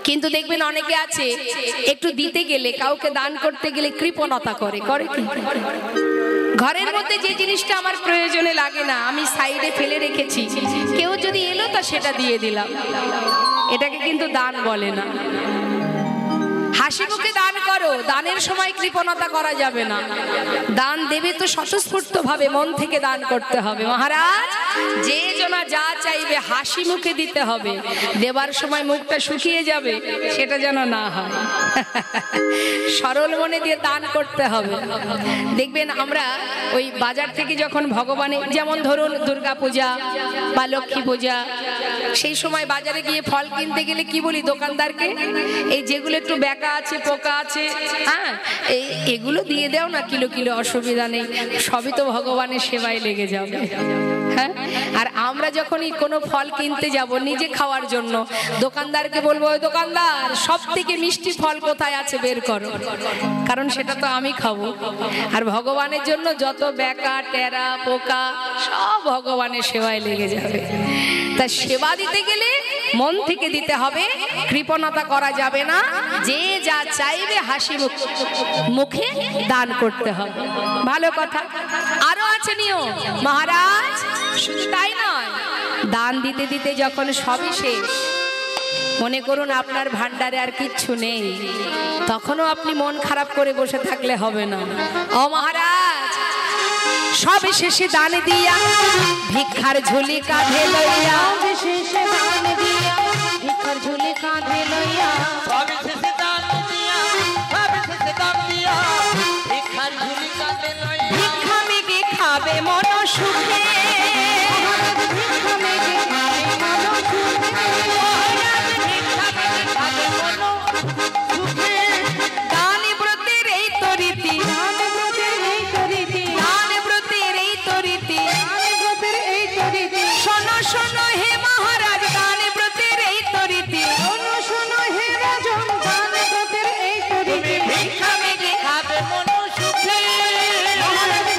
কিন্তু দেখবেন অনেকে আছে একটু দিতে গেলে, কাউকে দান করতে গেলে কৃপণতা করে কি? ঘরের মধ্যে যে জিনিসটা আমার প্রয়োজনে লাগে না, আমি সাইডে ফেলে রেখেছি, কেউ যদি এলো তা সেটা দিয়ে দিলাম। এটাকে কিন্তু দান বলে না। হাসি মুখে দান করো, দানের সময় কৃপণতা করা যাবে না। দান দেবে তো স্বতঃস্ফূর্ত ভাবে মন থেকে দান করতে হবে। মহারাজ, যে জনা যা চাইবে হাসি মুখে দিতে হবে, দেবার সময় মুখটা শুকিয়ে যাবে সেটা যেন না হয়। সরল মনে দিয়ে দান করতে হবে। দেখবেন আমরা ওই বাজার থেকে যখন ভগবানের, যেমন ধরুন দুর্গা পূজা বা লক্ষ্মী পূজা, সেই সময় বাজারে গিয়ে ফল কিনতে গেলে কি বলি দোকানদারকে, এই যেগুলো একটু বেকা আছে, পোকা আছে, হ্যাঁ এগুলো দিয়ে দাও না, কিলো কিলো, অসুবিধা নেই, সবই তো ভগবানের সেবায় লেগে যাবে। হ্যাঁ, আর আমরা যখনই কোনো ফল কিনতে যাব নিজে খাওয়ার জন্য, দোকানদারকে বলবো, ওই দোকানদার সব থেকে মিষ্টি ফল কোথায় আছে বের করো, কারণ সেটা তো আমি খাবো। আর ভগবানের জন্য যত বেকা টেরা পোকা সব ভগবানের সেবায় লেগে যাবে। তা সেবা দিতে গেলে মন থেকে দিতে হবে, কৃপণতা করা যাবে না। যে যা চাইবে হাসি মুখে দান করতে হবে। ভালো কথা। আরো আছে নিয়ম মহারাজ, শুধু তাই নয়, দান দিতে দিতে যখন সবই শেষ, মনে করুন আপনার ভান্ডারে আর কিচ্ছু নেই, তখনও আপনি মন খারাপ করে বসে থাকলে হবে না। ও মহারাজ, সব শেষে দান দিয়া ভিক্ষার ঝুলি কাঁধে লইয়া, শেষে দান দিয়া ভিক্ষার ঝুলি কাঁধে লইয়া, সব শেষে দান দিয়া, সব শেষে দান দিয়া ভিক্ষার ঝুলি কাঁধে লইয়া, ভিক্ষা মেগে খাবে মন সুখে, ভিক্ষা মেগে খাবে মন সুখে, ভিক্ষা মেগে খাবে মন সুখে। দান ব্রতের এই তো রীতি, দান ব্রতের এই তো রীতি, দান ব্রতের এই তো রীতি, দান ব্রতের এই তো রীতি। শোনো শোনো হে মহারাজ, দান ব্রতের এই তো রীতি, শোনো শোনো হে রাজন, দান ব্রতের এই তো রীতি। ভিক্ষা মেগে খাবে মন সুখে,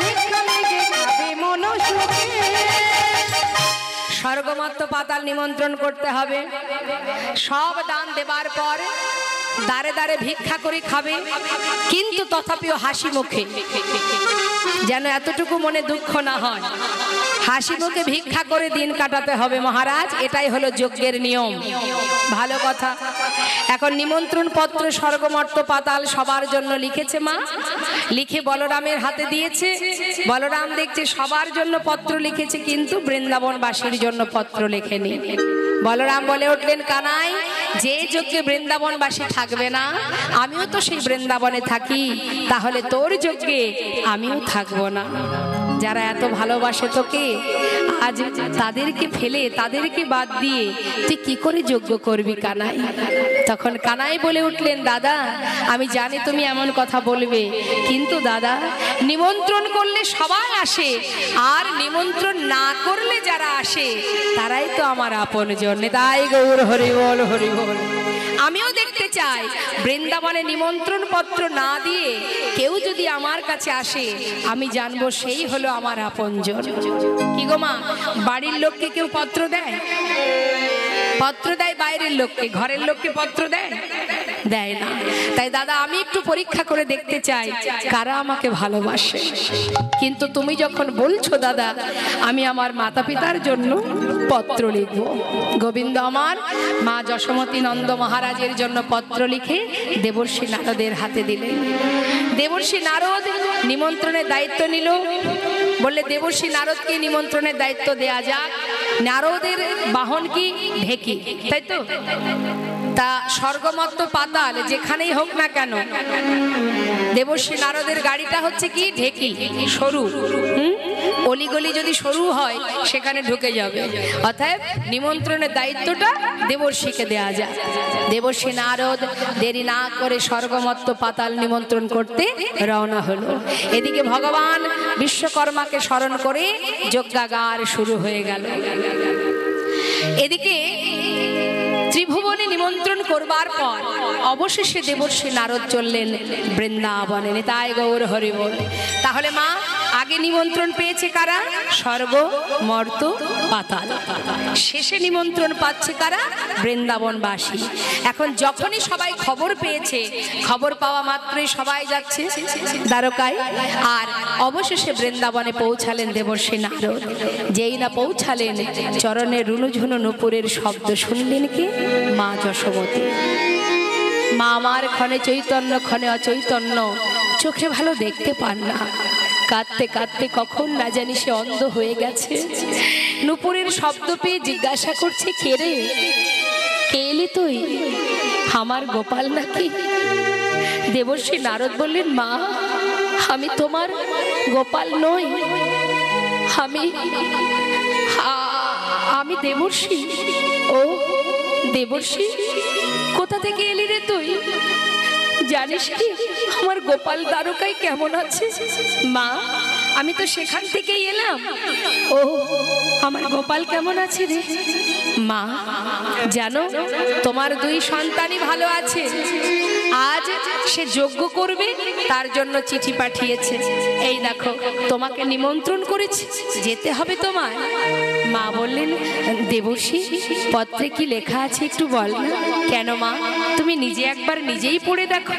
ভিক্ষা মেগে খাবে মন সুখে। স্বর্গমত্ত পাতাল নিমন্ত্রণ করতে হবে। সব দান দেবার পর দাঁড়ে দাঁড়ে ভিক্ষা করে খাবে, কিন্তু তথাপিও হাসি মুখে, যেন এতটুকু মনে দুঃখ না হয়। হাসি মুখে ভিক্ষা করে দিন কাটাতে হবে মহারাজ, এটাই হলো যজ্ঞের নিয়ম। ভালো কথা। এখন নিমন্ত্রণ পত্র স্বর্গমর্ত পাতাল সবার জন্য লিখেছে মা, লিখে বলরামের হাতে দিয়েছে। বলরাম দেখছে সবার জন্য পত্র লিখেছে, কিন্তু বৃন্দাবনবাসীর জন্য পত্র লেখেনি। বলরাম বলে উঠলেন, কানাই, যে যজ্ঞে বৃন্দাবনবাসী থাকবে না, আমিও তো সেই বৃন্দাবনে থাকি, তাহলে তোর যজ্ঞে আমিও থাকবো না। যারা এত ভালোবাসে তোকে, আজ তাদেরকে ফেলে, তাদেরকে বাদ দিয়ে তুই কি করে যজ্ঞ করবি কানাই? তখন কানাই বলে উঠলেন, দাদা আমি জানি তুমি এমন কথা বলবে, কিন্তু দাদা নিমন্ত্রণ করলে সবাই আসে, আর নিমন্ত্রণ না করলে যারা আসে তারাই তো আমার আপনজন। তাই গৌর হরি বল, হরি বল। আমিও দেখতে চাই বৃন্দাবনে নিমন্ত্রণ পত্র না দিয়ে কেউ যদি আমার কাছে আসে, আমি জানবো সেই হলো আমার আপনজন। কি গো মা, বাড়ির লোককে কেউ পত্র দেয়? পত্র দেয় বাইরের লোককে, ঘরের লোককে পত্র দেয়? দেয় না। তাই দাদা আমি একটু পরীক্ষা করে দেখতে চাই কারা আমাকে ভালোবাসে। কিন্তু তুমি যখন বলছো দাদা আমি আমার মাতা পিতার জন্য পত্র লিখব, গোবিন্দ আমার মা যশোমতী নন্দ মহারাজের জন্য পত্র লিখে দেবর্ষি নারদের হাতে দিলেন। দেবর্ষি নারদ নিমন্ত্রণের দায়িত্ব নিল। বললে দেবর্ষি নারদকে নিমন্ত্রণের দায়িত্ব দেয়া যাক। নারদের বাহন কি? ঢেকি, তাই তো? তা স্বর্গমত্ত পাতাল যেখানেই হোক না কেন, দেবর্ষি নারদের গাড়িটা হচ্ছে কি? ঢেকি, সরু। অলিগলি যদি সরু হয় সেখানে ঢুকে যাবে। অতএব নিমন্ত্রণের দায়িত্বটা দেবর্ষিকে দেয়া যায়। দেবর্ষি নারদ দেরি না করে স্বর্গমত্ত পাতাল নিমন্ত্রণ করতে রওনা হলো। এদিকে ভগবান বিশ্বকর্মাকে স্মরণ করে যজ্ঞাগার শুরু হয়ে গেল। এদিকে ত্রিভুবনে নিমন্ত্রণ করবার পর অবশেষে দেবর্ষী নারদ চললেন বৃন্দাবনে। নিতাই গৌর হরি বল। তাহলে মা আগে নিমন্ত্রণ পেয়েছে কারা? স্বর্গ, মর্ত, পাতাল। শেষে নিমন্ত্রণ পাচ্ছে কারা? বৃন্দাবনবাসী। এখন যখনই সবাই খবর পেয়েছে, খবর পাওয়া মাত্রই সবাই যাচ্ছে দ্বারকায়। আর অবশেষে বৃন্দাবনে পৌঁছালেন দেবর্ষী নারদ। যেই না পৌঁছালেন, চরণে রুনুঝুনু নূপুরের শব্দ শুনলেন কে? মা যশোমতী। মা আমার ক্ষণে চৈতন্য ক্ষণে অচৈতন্য, চোখে ভালো দেখতে পান না। কাঁদতে কাঁদতে কখন না জানি সে অন্ধ হয়ে গেছে। নূপুরের শব্দ পেয়ে জিজ্ঞাসা করছে, কে রে? কে এলি তুই? আমার গোপাল নাকি? দেবর্ষী নারদ বললেন, মা আমি তোমার গোপাল নই, আমি দেবর্ষী। ও দেবর্ষী, কোথা থেকে এলি রে তুই? জানিস কি আমার গোপাল দ্বারকায় কেমন আছে? মা আমি তো সেখান থেকেই এলাম। ও আমার গোপাল কেমন আছে রে? মা জানো তোমার দুই সন্তানই ভালো আছে। আজ সে যজ্ঞ করবে, তার জন্য চিঠি পাঠিয়েছে। এই দেখো তোমাকে নিমন্ত্রণ করেছে, যেতে হবে তোমায়। মা বললেন, দেবর্ষী পত্রে কি লেখা আছে একটু বল না। কেন মা, তুমি নিজে একবার নিজেই পড়ে দেখো।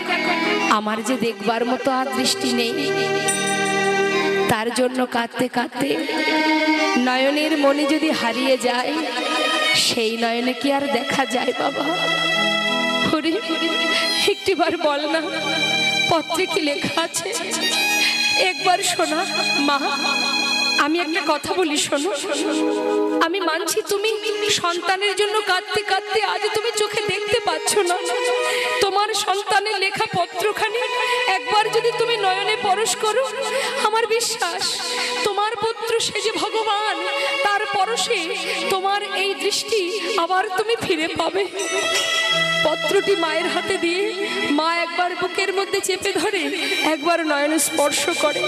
আমার যে দেখবার মতো আর দৃষ্টি নেই, তার জন্য কাঁদতে কাঁদতে নয়নের মনে যদি হারিয়ে যায়, সেই নয়নে কি আর দেখা যায় বাবা? হরি একটিবার বল না, পত্রে কি লেখা আছে একবার শোনা। মা আমি একটা কথা বলি, শোনো। আমি মানছি তুমি সন্তানের জন্য কাঁদতে কাঁদতে আজ তুমি চোখে দেখতে পাচ্ছ না। তোমার সন্তানের লেখা পত্রখানি একবার যদি তুমি নয়নে পরশ করো, আমার বিশ্বাস তোমার পুত্র সে যে ভগবান, তার পরশে তোমার এই দৃষ্টি আবার তুমি ফিরে পাবে। পত্রটি মায়ের হাতে দিয়ে মা একবার বুকের মধ্যে চেপে ধরে, একবার নয়নে স্পর্শ করে।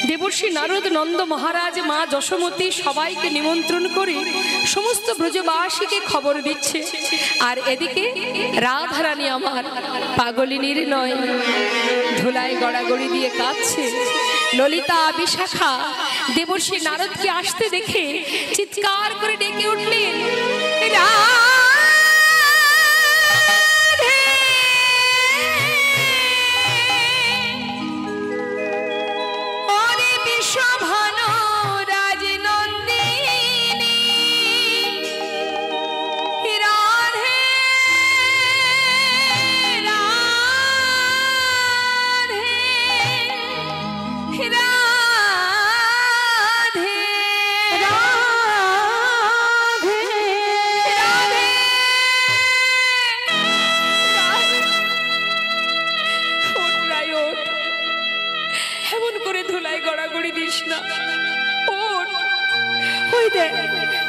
দেবর্ষী নারদ, নন্দ মহারাজ, মা যশোমতী সবাইকে নিমন্ত্রণ করে সমস্ত ব্রজবাসীকে খবর দিচ্ছে। আর এদিকে রাধারানী আমার পাগলিনীর নয়, ধুলায় গড়াগড়ি দিয়ে কাঁদছে। ললিতা, বিশাখা দেবর্ষী নারদকে আসতে দেখে চিৎকার করে ডেকে উঠলেন,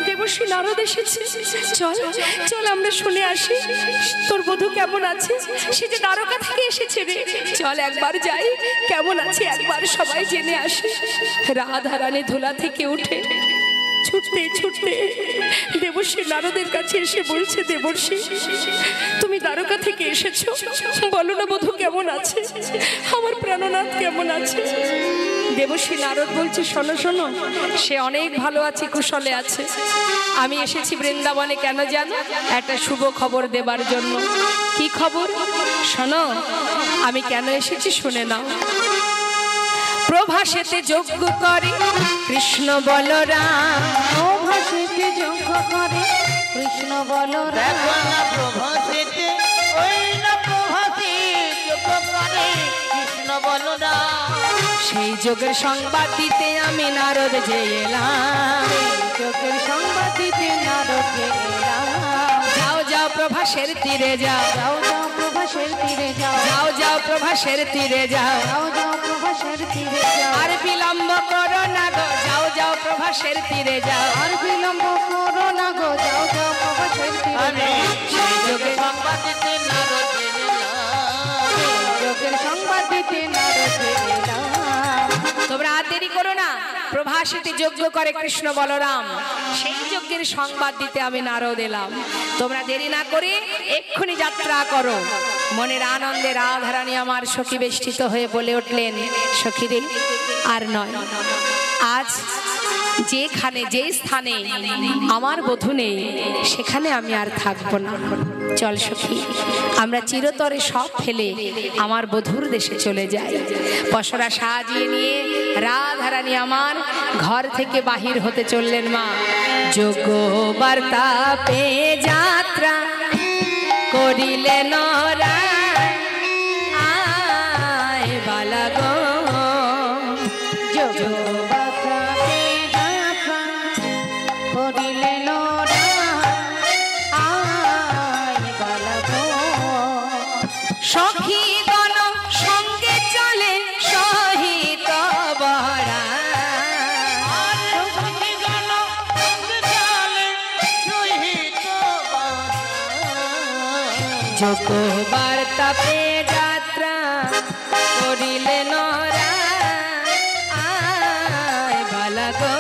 দেবর্ষী নারদ এসেছে। চল চল আমরা শুনে আসি তোর বধূ কেমন আছে। সে যে দ্বারকা থেকে এসেছে রে, চল একবার যাই, কেমন আছে একবার সবাই জেনে আসি। রাধারানী ধুলা থেকে উঠে ছুটতে ছুটতে দেবর্ষী নারদের কাছে এসে বলছে, দেবর্ষী তুমি দ্বারকা থেকে এসেছো, বলো না বধূ কেমন আছে, আমার প্রাণনাথ কেমন আছে। দেবর্ষী নারদ বলছে, শোনো শোনো, সে অনেক ভালো আছে, কুশলে আছে। আমি এসেছি বৃন্দাবনে কেন জানো? একটা শুভ খবর দেবার জন্য। কি খবর? শোনো, আমি কেন এসেছি শুনে নাও। প্রভাসেতে যজ্ঞ করে কৃষ্ণ বলরাম, প্রভাসেতে যজ্ঞ করে কৃষ্ণ বলরাম। প্রভাসেতে ওই না প্রভাসে যজ্ঞ করে কৃষ্ণ বলরাম। সেই যোগের সংবাদ দিতে আমি নারদ যে এলাম, যোগের সংবাদ দিতে নারদ যে এলাম। যাও যাও প্রভাসের তীরে যাও, যাও যাও প্রভাসের তীরে যাও, যাও যাও প্রভাসের তীরে যাও, যাও যাও প্রভাসের তীরে যাও। আর বিলম্ব করো না গো, যাও যাও প্রভাসের তীরে যাও, আর বিলম্ব করো না গো, যাও যাও প্রভাসের তীরে যাও। সেই যোগের সংবাদ দিতে নারদ যে এলাম, যোগের সংবাদ দিতে নারদ যে এলাম। তোমরা আর দেরি করো না, প্রভাসিতে যজ্ঞ করে কৃষ্ণ বলরাম, সেই যজ্ঞের সংবাদ দিতে আমি নারদ এলাম। তোমরা দেরি না করে এক্ষুনি যাত্রা করো। মনের আনন্দে রাধারানী আমার সখী বেষ্টিত হয়ে বলে উঠলেন, সখীরে আর নয়, আজ যেখানে যে স্থানে আমার বধূ নেই সেখানে আমি আর থাকবো না। চল সখী, আমরা চিরতরে সব ফেলে আমার বধূর দেশে চলে যাই। পসরা সাজিয়ে নিয়ে রাধারানী আমার ঘর থেকে বাহির হতে চললেন। মা যোগ্য বার্তা পেয়ে যাত্রা করিলেন আয় বালা গো, যোগ্য সখীগণ সঙ্গে চলে সহিত বরা, যোগ্য বার্তা পেয়ে যাত্রা করিলেন আয় বালা গো,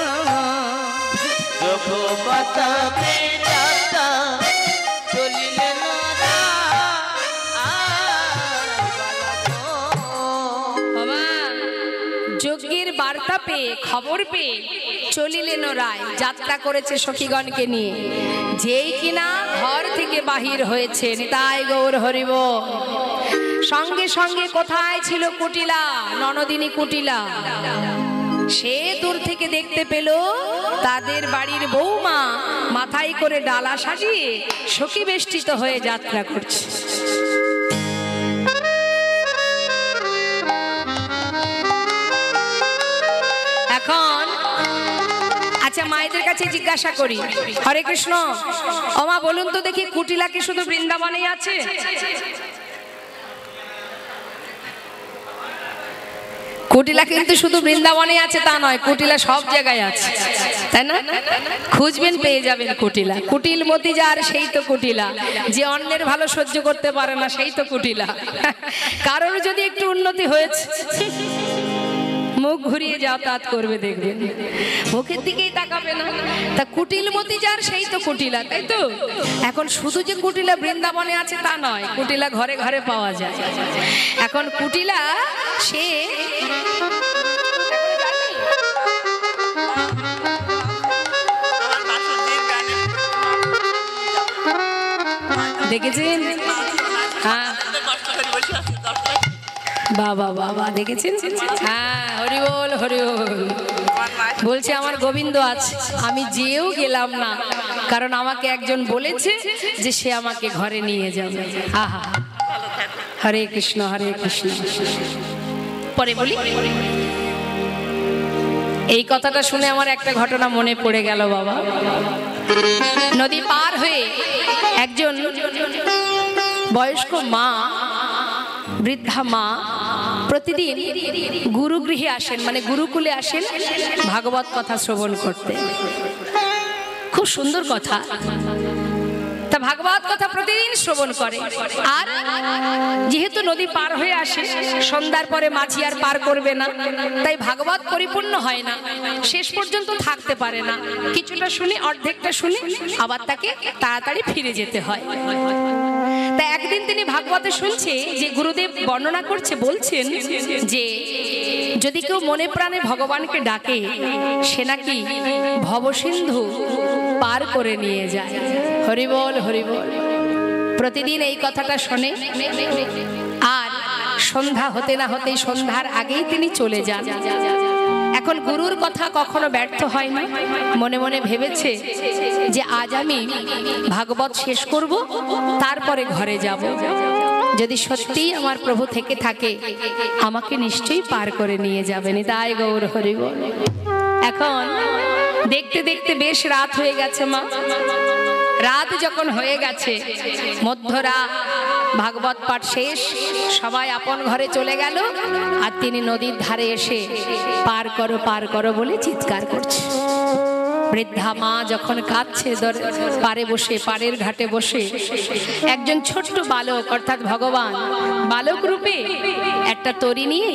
যোগ্য বার্তা পেয়ে যাত্রা চলিলেন যজ্ঞের বার্তা পেয়ে খবর পেয়ে চলিলেন রায়, যাত্রা করেছে সখীগণকে নিয়ে। যেই কিনা ঘর থেকে বাহির হয়েছে, নিতাই গৌর হরিব। সঙ্গে সঙ্গে কোথায় ছিল কুটিলা, ননদিনী কুটিলা। সে দূর থেকে দেখতে পেল তাদের বাড়ির বৌমা মাথায় করে ডালা সাজিয়ে সখী বেষ্টিত হয়ে যাত্রা করছে। এখন আচ্ছা, মায়েদের কাছে জিজ্ঞাসা করি, হরে কৃষ্ণ, ওমা বলুন তো দেখি, কুটিলা কি শুধু বৃন্দাবনেই আছে? কুটিলা কিন্তু শুধু বৃন্দাবনে আছে তা নয়, কুটিলা সব জায়গায় আছে, তাই না? খুঁজবেন পেয়ে যাবেন কুটিলা। কুটিল মতি যার সেই তো কুটিলা, যে অন্যের ভালো সহ্য করতে পারে না সেই তো কুটিলা। কারোর যদি একটু উন্নতি হয়েছে মুখ ঘুরিয়ে যাতায়াত করবে, দেখবেন মুখের দিকেই তাকাবে না। তা কুটিল মতি যার সেই তো কুটিলা, তাই তো? এখন শুধু যে কুটিলা বৃন্দাবনে আছে তা নয়, কুটিলা ঘরে ঘরে পাওয়া যায়। এখন কুটিলা সে দেখেছেন? হ্যাঁ বাবা বাবা, দেখেছেন? হ্যাঁ, হরি বল হরি বল। বলছে আমার গোবিন্দ আছে, আমি যেও গেলাম না, কারণ আমাকে একজন বলেছে যে সে আমাকে ঘরে নিয়ে যাবে। আহা, হরে কৃষ্ণ হরে কৃষ্ণ। পরে বলি, এই কথাটা শুনে আমার একটা ঘটনা মনে পড়ে গেল বাবা। নদী পার হয়ে একজন বয়স্ক মা, বৃদ্ধা মা প্রতিদিন গুরুগৃহে আসেন, মানে গুরুকুলে আসেন ভাগবত কথা শ্রবণ করতে। খুব সুন্দর কথা। তা ভাগবত কথা প্রতিদিন শ্রবণ করে। আর যেহেতু নদী পার হয়ে আসে, সন্ধ্যার পরে মাঝি আর পার করবে না, তাই ভাগবত পরিপূর্ণ হয় না, শেষ পর্যন্ত থাকতে পারে না। কিছুটা শুনে, অর্ধেকটা শুনে আবার তাকে তাড়াতাড়ি ফিরে যেতে হয়। তা একদিন তিনি ভাগবতে শুনছে যে গুরুদেব বর্ণনা করছে, বলছেন যে যদি কেউ মনে প্রাণে ভগবানকে ডাকে, সে নাকি ভবসিন্ধু পার করে নিয়ে যায়। হরি বল হরি বল। প্রতিদিন এই কথাটা শোনে, আর সন্ধ্যা হতে না হতেই, সন্ধ্যার আগেই তিনি চলে যান। এখন গুরুর কথা কখনো ব্যর্থ হয় না। মনে মনে ভেবেছে যে আজ আমি ভাগবত শেষ করব, তারপরে ঘরে যাব। যদি সত্যি আমার প্রভু থেকে থাকে, আমাকে নিশ্চয়ই পার করে নিয়ে যাবেন। তাই গৌর হরি বল। এখন দেখতে দেখতে বেশ রাত হয়ে গেছে মা। রাত যখন হয়ে গেছে, মধ্যরাত, ভাগবত পাঠ শেষ, সবাই আপন ঘরে চলে গেল, আর তিনি নদীর ধারে এসে পার করো বলে চিৎকার করছে। বৃদ্ধা মা যখন কাঁদছে, পারে বসে, পাড়ের ঘাটে বসে, একজন ছোট্ট বালক, অর্থাৎ ভগবান বালক রূপে একটা তরি নিয়ে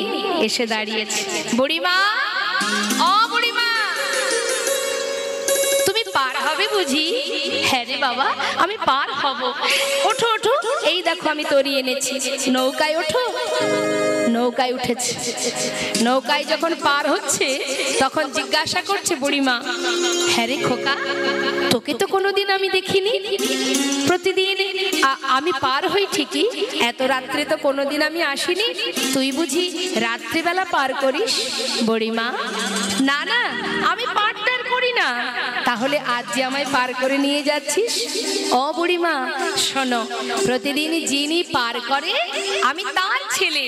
এসে দাঁড়িয়েছে। বুড়িমা, ও বুড়িমা, হবে বুঝি? হ্যাঁ রে বাবা, আমি পার হব। ওঠো ওঠো, এই দেখো আমি তরি এনেছি, নৌকায় ওঠো। নৌকায় উঠেছে। নৌকায় যখন পার হচ্ছে তখন জিজ্ঞাসা করছে বুড়িমা, হ্যাঁ রে খোকা, তোকে তো কোনোদিন আমি দেখিনি। প্রতিদিন আমি পার হই ঠিকই, এত রাত্রে তো কোনোদিন আমি আসিনি, তুই বুঝি রাত্রিবেলা পার করিস? বুড়িমা, না না, আমি পার করি না। তাহলে আজ যে আমায় পার করে নিয়ে যাচ্ছিস? ও বুড়িমা শোনো, প্রতিদিন যিনি পার করে আমি তার ছেলে।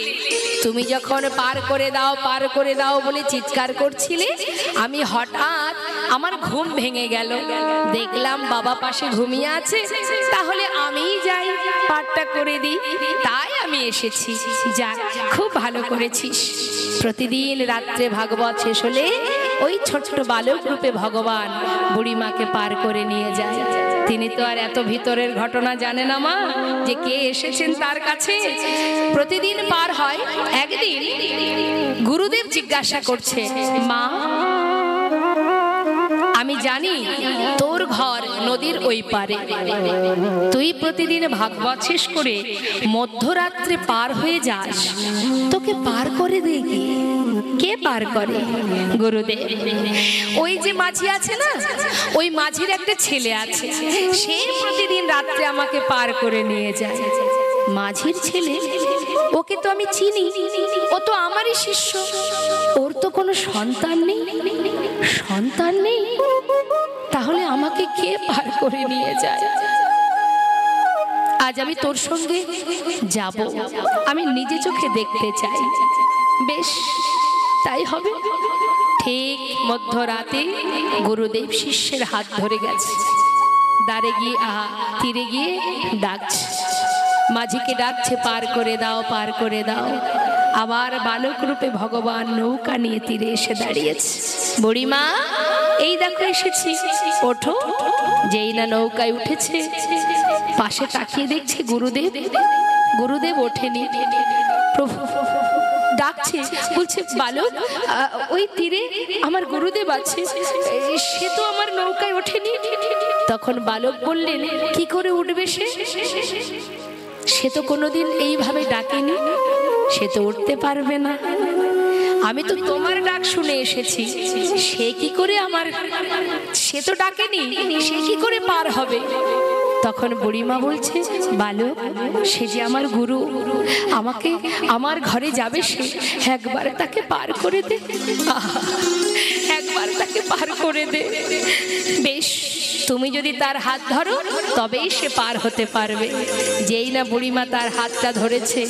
তুমি যখন পার করে দাও বলে চিৎকার করছিলে, আমি হঠাৎ আমার ঘুম ভেঙে গেল, দেখলাম বাবা পাশে ঘুমিয়ে আছে, তাহলে আমিই যাই পারটা করে দিই, তাই আমি এসেছি। যাক, খুব ভালো করেছিস। প্রতিদিন রাত্রে ভাগবত শেষ হলে ওই ছোট্ট বালক রূপে ভগবান বুড়িমাকে পার করে নিয়ে যায়। তিনি তো আর এত ভিতরের ঘটনা জানে না মা, যে কে এসেছেন তার কাছে। প্রতিদিন পার হয়। একদিন গুরুদেব জিজ্ঞাসা করছে, মা আমি জানি তোর ঘর নদীর ওই পারে, তুই প্রতিদিন ভাগবত শেষ করে মধ্যরাত্রে পার হয়ে যাস, তোকে পার করে দে কি? কে পার করে? গুরুদেব, ওই যে মাঝি আছে না, ওই মাঝির একটা ছেলে আছে, সে প্রতিদিন রাত্রে আমাকে পার করে নিয়ে যায়। মাঝির ছেলে? ওকে তো আমি চিনি, ও তো আমারই শিষ্য, ওর তো কোনো সন্তান নেই। সন্তান নেই? তাহলে আমাকে কে পার করে নিয়ে যায়? আজ আমি তোর সঙ্গে যাব, আমি নিজে চোখে দেখতে চাই। বেশ, তাই হবে। ঠিক মধ্যরাতে গুরুদেব শিষ্যের হাত ধরে গেছে, দাঁড়ে গিয়ে তীরে গিয়ে ডাকছে, মাঝিকে ডাকছে, পার করে দাও, পার করে দাও। আবার বালক রূপে ভগবান নৌকা নিয়ে তীরে এসে দাঁড়িয়েছে। বুড়িমা, এই দেখো এসেছি, ওঠো। যেই না নৌকায় উঠেছে, পাশে তাকিয়ে দেখছে গুরুদেব। গুরুদেব ওঠেনি। প্রভু ডাকছে, বলছে, বালক, ওই তীরে আমার গুরুদেব আছে, সে তো আমার নৌকায় ওঠেনি। তখন বালক বললেন, কি করে উঠবে সে? সে তো কোনোদিন এইভাবে ডাকেনি, সে তো উঠতে পারবে না। আমি তো তোমার ডাক শুনে এসেছি, সে কি করে সে তো ডাকেনি, সে কি করে পার হবে? তখন বুড়িমা বলছে, বালক, সে যে আমার গুরু, আমাকে আমার ঘরে যাবে সে, একবার তাকে পার করে দে, একবার তাকে পার করে দে। বেশ, তুমি যদি তার হাত ধরো তবেই সে পার হতে পারবে। যেই না বুড়িমা তার হাতটা ধরেছে,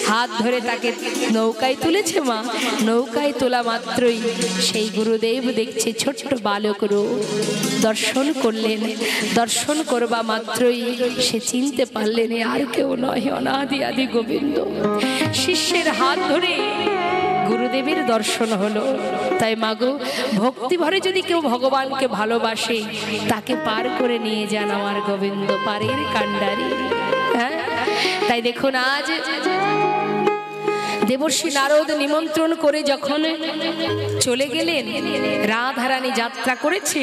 হাত ধরে তাকে নৌকায় তুলেছে, মা নৌকায় তোলা মাত্রই সেই গুরুদেব দেখছে ছোট্ট বালক রূপ দর্শন করলেন। দর্শন করবা মাত্রই সে চিনতে পারলেন আর কেউ নয়, অনাদি আদি গোবিন্দ। শিষ্যের হাত ধরে গুরুদেবের দর্শন হলো। তাই মাগো, ভক্তি ভরে যদি কেউ ভগবানকে ভালোবাসে, তাকে পার করে নিয়ে যান আমার গোবিন্দ, পারের কান্ডারি। হ্যাঁ, তাই দেখুন আজ দেবর্ষি নারদ নিমন্ত্রণ করে যখন চলে গেলেন, রাধারানী যাত্রা করেছে,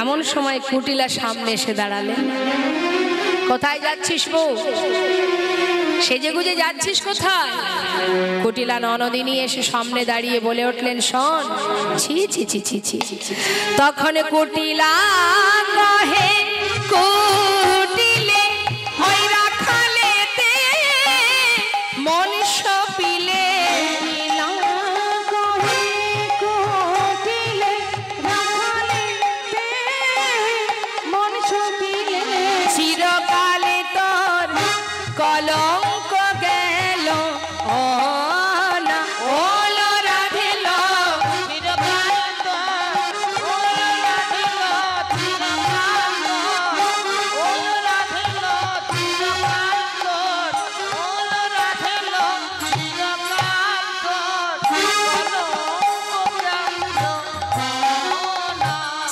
এমন সময় কুটিলা সামনে এসে দাঁড়ালেন। কোথায় যাচ্ছিস বউ? সেজে গুজে যাচ্ছিস কোথায়? কুটিলা ননদিনী এসে সামনে দাঁড়িয়ে বলে উঠলেন, শোন। ছি ছি ছি ছি ছি। তখন কুটিলা কহে, কুটিলে ওই রাখালেতে মন সপিলে, চিরকালে তোর কলঙ্ক গেল, ও না ওলো রাধিল, চিরকাল তোর ওলো রাধিল, চিরকাল ওলো রাধিল, চিরকাল তোর ওলো রাধিল, চিরকাল তোর।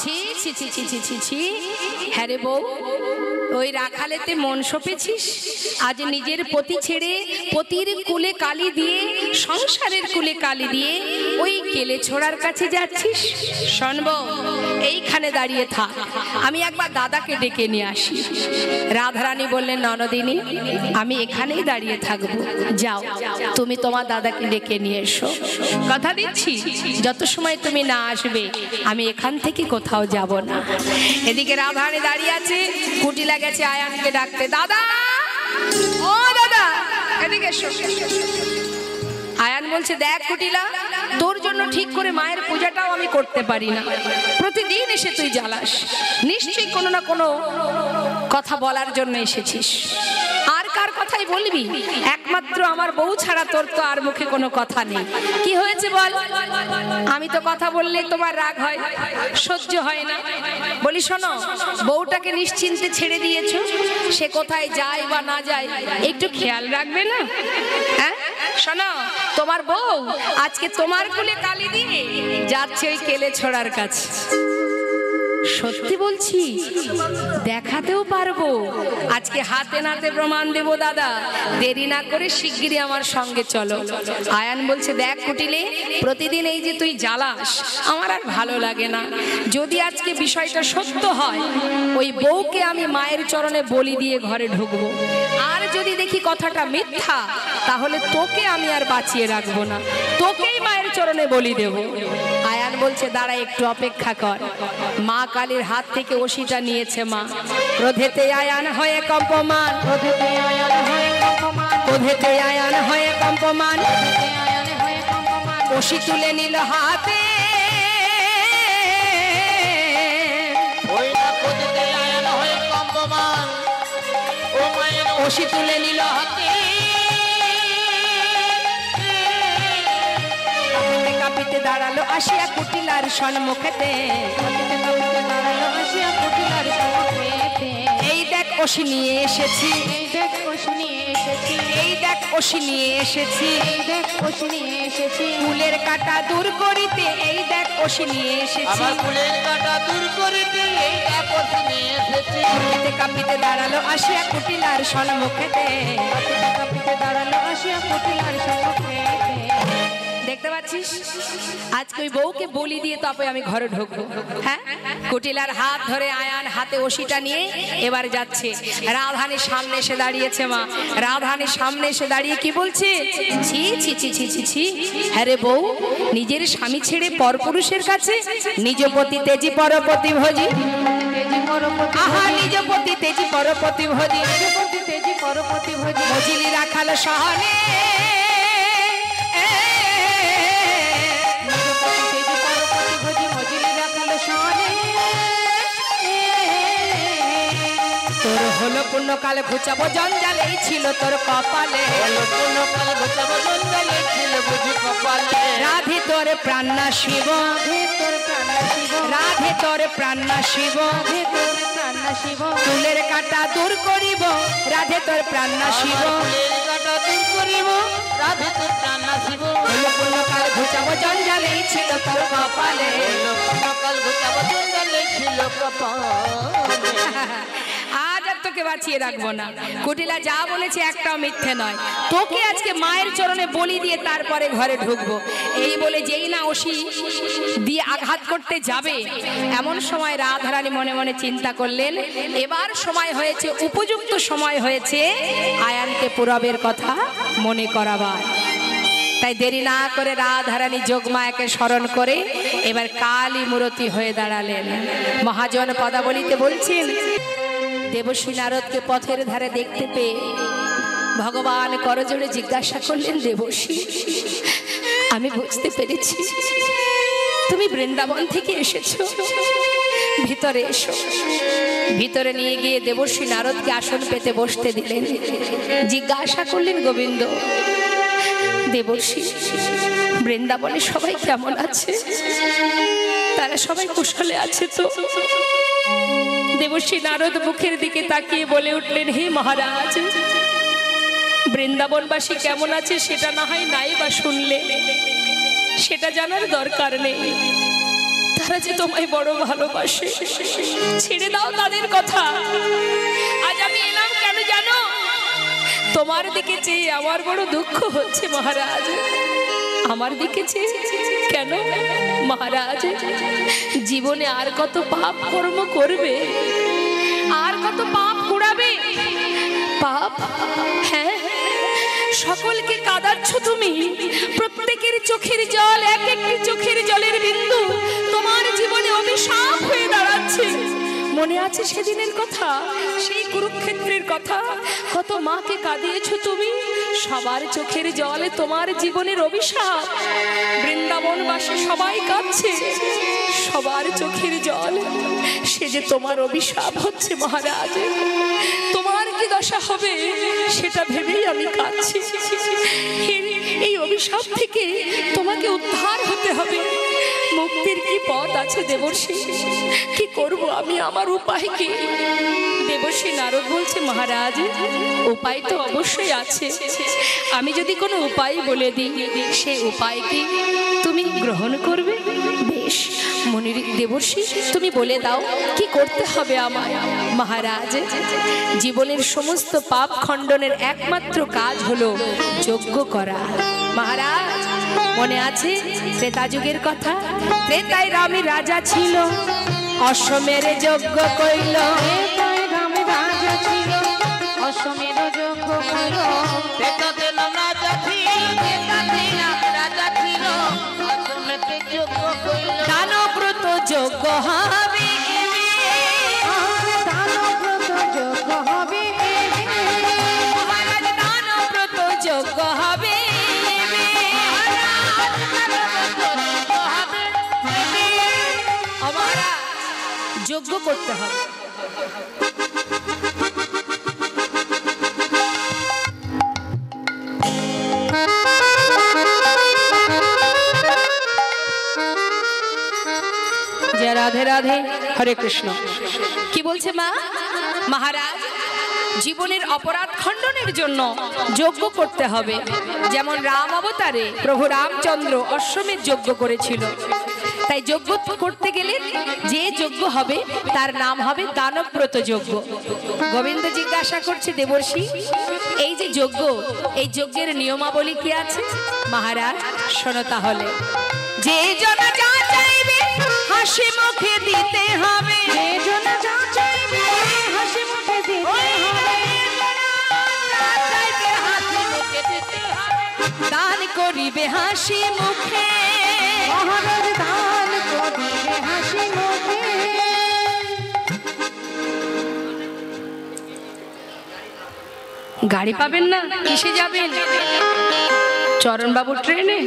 ছি ছি ছি ছি ছি ছি। হ্যাঁ রে বউ, ওই রাখালেতে মন সপেছিস, আজ নিজের পতি ছেড়ে পতির কুলে কালি দিয়ে, সংসারের কুলে কালি দিয়ে ওই কেলে ছোড়ার কাছে যাচ্ছিস। শোনব, এইখানে দাঁড়িয়ে থাক, আমি একবার দাদাকে ডেকে নিয়ে আসি। রাধারানী বললেন, ননদিনী আমি এখানেই দাঁড়িয়ে থাকবো, যাও তুমি তোমার দাদাকে ডেকে নিয়ে এসো। কথা দিচ্ছি যত সময় তুমি না আসবে আমি এখান থেকে কোথাও যাব না। এদিকে রাধারানী দাঁড়িয়ে আছে, কুটিলা গেছে আয়ানকে ডাকতে, দাদা ও দাদা এদিকে এসো। আয়ান বলছে, দেখ কুটিলা, তোর জন্য ঠিক করে মায়ের পূজাটাও আমি করতে পারি না, প্রতিদিন এসে তুই জ্বালাস, নিশ্চয়ই কোনো না কোনো কথা বলার জন্য এসেছিস। আর কার কথাই বলবি? একমাত্র আমার বউ ছাড়া তোর তো আর মুখে কোনো কথা নেই। কি হয়েছে বল? আমি তো কথা বললে তোমার রাগ হয়, সহ্য হয় না। বলি শোনো, বউটাকে নিশ্চিন্তে ছেড়ে দিয়েছো, সে কোথায় যায় বা না যায় একটু খেয়াল রাখবে না? হ্যাঁ শোনো, তোমার বউ আজকে তোমার কুলে কালি দিয়ে যাচ্ছে ওই কেলে ছোড়ার কাছে। সত্যি বলছি, দেখাতেও পারবো, আজকে হাতে নাতে প্রমাণ দেব দাদা, দেরি না করে শিগগিরই আমার সঙ্গে চলো। আয়ান বলছে, দেখ কুটিলে, প্রতিদিন এই যে তুই জ্বালাস আমার আর ভালো লাগে না। যদি আজকে বিষয়টা সত্য হয়, ওই বউকে আমি মায়ের চরণে বলি দিয়ে ঘরে ঢুকবো, আর যদি দেখি কথাটা মিথ্যা তাহলে তোকে আমি আর বাঁচিয়ে রাখবো না, তোকেই মায়ের চরণে বলি দেব। আয়ান বলছে, দাঁড়া একটু অপেক্ষা কর। মা কালীর হাত থেকে ওষিটা নিয়েছে মা, ক্রোধেতে আয়ান হয়ে কম্পমান, ক্রোধেতে আয়ান হয়ে কম্পমান, ক্রোধেতে আয়ান হয়ে কম্পমান, ওষি তুলে নিল হাতে, ওই না ক্রোধেতে আয়ান হয়ে কম্পমান, ও মায়ের ওষি তুলে নিল হাতে। কাঁপিতে দাঁড়ালো আসিয়া কুটিলার সম্মুখেতে, এই দেখ ওষি নিয়ে এসেছি, এই দেখ ওষি নিয়ে এসেছি, এই দেখ ওষি নিয়ে এসেছি, এই দেখ ওষি নিয়ে এসেছি, ফুলের কাঁটা দূর করিতে, এই দেখ ওষি নিয়ে এসেছি, আমার ফুলের কাঁটা দূর করিতে, এই দেখ ওষি নিয়ে এসেছি। কাঁপিতে কাঁপিতে দাঁড়ালো আসিয়া কুটিলার সম্মুখেতে, কাঁপিতে দাঁড়ালো আসিয়া কুটিলার সম্মুখেতে। দেখতে পাচ্ছিস, আজকে ওই বউকে বলি দিয়ে তবে আমি ঘরে ঢুকবো। হ্যাঁ, কুটিলার হাত ধরে আয়ান হাতে ওষিটা নিয়ে এবার যাচ্ছে। রাধারানীর সামনে এসে দাঁড়িয়েছে মা, রাধারানীর সামনে এসে দাঁড়িয়ে কি বলছে, ছি ছি ছি ছি ছি ছি, হ্যাঁ রে বউ, নিজের স্বামী ছেড়ে পরপুরুষের কাছে, নিজ পতি তেজি পরপতি ভোজি, আহা নিজ পতি তেজি পরপতি ভোজি, নিজ পতি তেজি পরপতি ভোজি, মজিলি রাখাল সহনে, তোর হলো পুণ্যকালে ঘুচাবো জঞ্জালে ছিল তোর কপালে, হলো পুণ্যকালে ঘুচাবো জঞ্জালে ছিল বুঝি কপালে, রাধে তোর প্রাণনা শিব, রাধে তোর প্রাণনা শিব, চুলের কাঁটা দূর করিব, রাধে তোর প্রাণনা শিব, ফুলের কাঁটা দূর করিব, রাধে তোর প্রাণনা শিব, হলো পুণ্যকাল ঘুচাবো জঞ্জালে ছিল তোর কপালে, হলো পুণ্যকাল ঘুচাবো জঞ্জালে ছিল কপালে। আজ আর তোকে বাঁচিয়ে রাখবো না। কুটিলা যা বলেছে একটাও মিথ্যে নয়, তোকে আজকে মায়ের চরণে বলি দিয়ে তারপরে ঘরে ঢুকবো। এই বলে যেই না ওষি দিয়ে আঘাত করতে যাবে, এমন সময় রাধারানী মনে মনে চিন্তা করলেন, এবার সময় হয়েছে, উপযুক্ত সময় হয়েছে আয়ানকে পুরবের কথা মনে করাবার। তাই দেরি না করে রাধারানী যোগমায়াকে স্মরণ করে এবার কালী মূরতি হয়ে দাঁড়ালেন। মহাজন পদাবলিতে বলছেন, দেবশ্রী নারদকে পথের ধারে দেখতে পেয়ে ভগবান করজোড়ে জিজ্ঞাসা করলেন, দেবশ্রী আমি বুঝতে পেরেছি তুমি বৃন্দাবন থেকে এসেছো, ভিতরে এসো। ভিতরে নিয়ে গিয়ে দেবশ্রী নারদকে আসন পেতে বসতে দিলেন। জিজ্ঞাসা করলেন, গোবিন্দ দেবশ্রী বৃন্দাবনে সবাই কেমন আছে? তারা সবাই কুশলে আছে তো? দেবশ্রী নারদ মুখের দিকে তাকিয়ে বলে উঠলেন, হে মহারাজ, বৃন্দাবনবাসী কেমন আছে সেটা না হয় নাই বা শুনলে, সেটা জানার দরকার নেই। তারা যে তোমায় বড় ভালোবাসে, ছেড়ে দাও তাদের কথা। আজ আমি এলাম কেন জানো? তোমার দিকে চেয়ে আমার বড় দুঃখ হচ্ছে মহারাজ। আমার দিকে চেয়ে কেন মহারাজ? জীবনে আর কত পাপ কর্ম করবে, আর কত পাপ কুড়াবে? পাপ, হ্যাঁ, সকলকে কাঁদাচ্ছ তুমি। প্রত্যেকের চোখের জল, এক একটি চোখের জলের বিন্দু তোমার জীবনে অভিশাপ হয়ে দাঁড়াচ্ছে। মনে আছে সেদিনের কথা, সেই কুরুক্ষেত্রের কথা? কত মাকে কাঁদিয়েছো তুমি, সবার চোখের জল তোমার জীবনের অভিশাপ। বৃন্দাবনবাসী সবাই কাঁদছে, সবার চোখের জল সে যে তোমার অভিশাপ হচ্ছে মহারাজ। তোমার কি দশা হবে সেটা ভেবেই আমি কাঁদছি। এই অভিশাপ থেকে তোমাকে উদ্ধার হতে হবে। মুক্তির কি পথ আছে দেবর্ষি? কি করব আমি, আমার উপায় কি? দেবর্ষি নারদ বলছে মহারাজ, উপায় তো অবশ্যই আছে। আমি যদি কোনো উপায় বলে দিই, সেই উপায় কি তুমি গ্রহণ করবে? বেশ মুনির দেবর্ষি, তুমি বলে দাও কি করতে হবে আমায়। মহারাজ, জীবনের সমস্ত পাপ খণ্ডনের একমাত্র কাজ হলো যজ্ঞ করা। মহারাজ, মনে আছে ত্রেতা যুগের কথা? ত্রেতায় রামের রাজা ছিল, অশ্বমের যজ্ঞ কইল। ত্রেতায় রামের রাজা ছিল, অশ্বমের যজ্ঞ কইল। ত্রেতাতে রাজা ছিল, ত্রেতাতে রাজা ছিল, অশ্বমেতে যজ্ঞ কইল। দানব্রত যজ্ঞ হবে, দানব্রত যজ্ঞ হবে, মহারাজ দানব্রত যজ্ঞ হবে। যজ্ঞ করতে হবে। জয় রাধে রাধে, হরে কৃষ্ণ। কি বলছে মা? মহারাজ, জীবনের অপরাধ খণ্ডনের জন্য যজ্ঞ করতে হবে। যেমন রাম অবতারে প্রভু রামচন্দ্র অশ্বমেধ যজ্ঞ করেছিল, তাই যজ্ঞ করতে গেলে যে যজ্ঞ হবে তার নাম হবে দানব্রত যজ্ঞ। গোবিন্দ জিজ্ঞাসা করছে দেবর্ষি, এই যে যজ্ঞ, এই যজ্ঞের নিয়মাবলী কি আছে? মহারাজ শোনো তাহলে। যে জন যা চাইবে হাসি মুখে দিতে হবে, যে জন যা চাইবে হাসি মুখে দিতে হবে, দান করিবে হাসি মুখে। মহারাজ দান করিবে হাসি মুখে। গাড়ি পাবেন না, কিসে যাবেন? চরণবাবু ট্রেনে?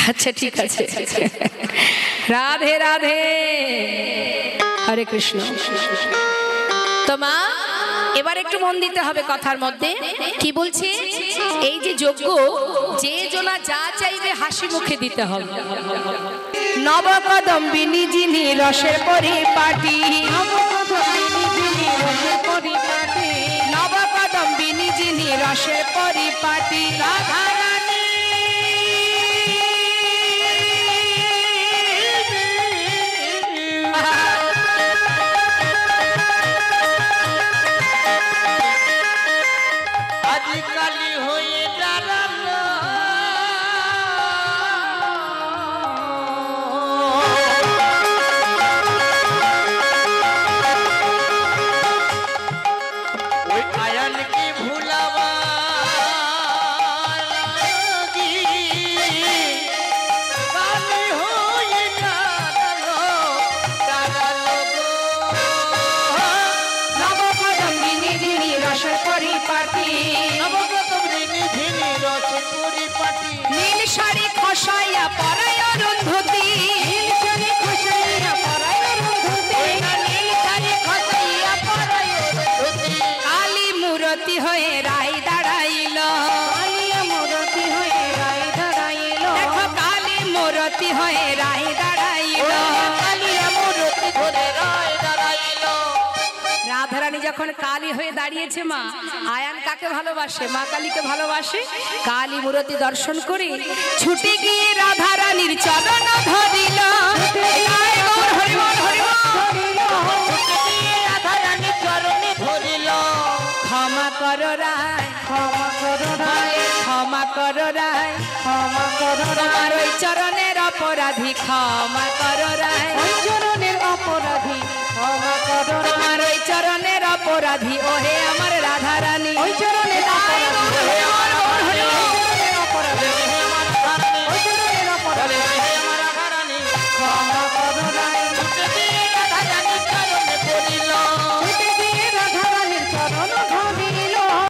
আচ্ছা ঠিক আছে। রাধে রাধে, হরে কৃষ্ণ। তো মা, এবার একটু মন দিতে হবে কথার মধ্যে। কি বলছে? এই যে যজ্ঞ, যে জনা যা চাইবে হাসি মুখে দিতে হবে। নবকদম্বিনী যিনি রসের পরিপাটি, নবকদম্বিনী যিনি রসের পরিপাটি, রাধারানী আজকালি হয়ে দাঁড়ালো ওই আয়ানকে ভুলাবা কালি হয়ে দাঁড়ালো নবকদম্বিনী যিনি রসের পরিপাটি, নীল শাড়ি খসাইয়া পরায় অরুন্ধতী, কালী মূরতি হয়ে রায় দাঁড়াইল, দেখো কালী মূরতি হয়ে রায় দাঁড়াইল। রাধারানী যখন যখন কালী হয়ে দাঁড়িয়েছে মা, আয়ান কাকে ভালোবাসে? মা কালীকে ভালোবাসে। কালী মূর্তি দর্শন করে ছুটে গিয়ে রাধা রানীর চরণ ধরিল। রাধা রানী চরণে ধরিল। ক্ষমা করো রায়, ক্ষমা করো রায়, ক্ষমা করো রায়, ক্ষমা করো তোমার ওই চরণের অপরাধী, ক্ষমা করো রায়, ওই চরণের অপরাধী, ক্ষমা করো তোমার ওই চরণের অপরাধী, ওহে আমার রাধা রানী, ওই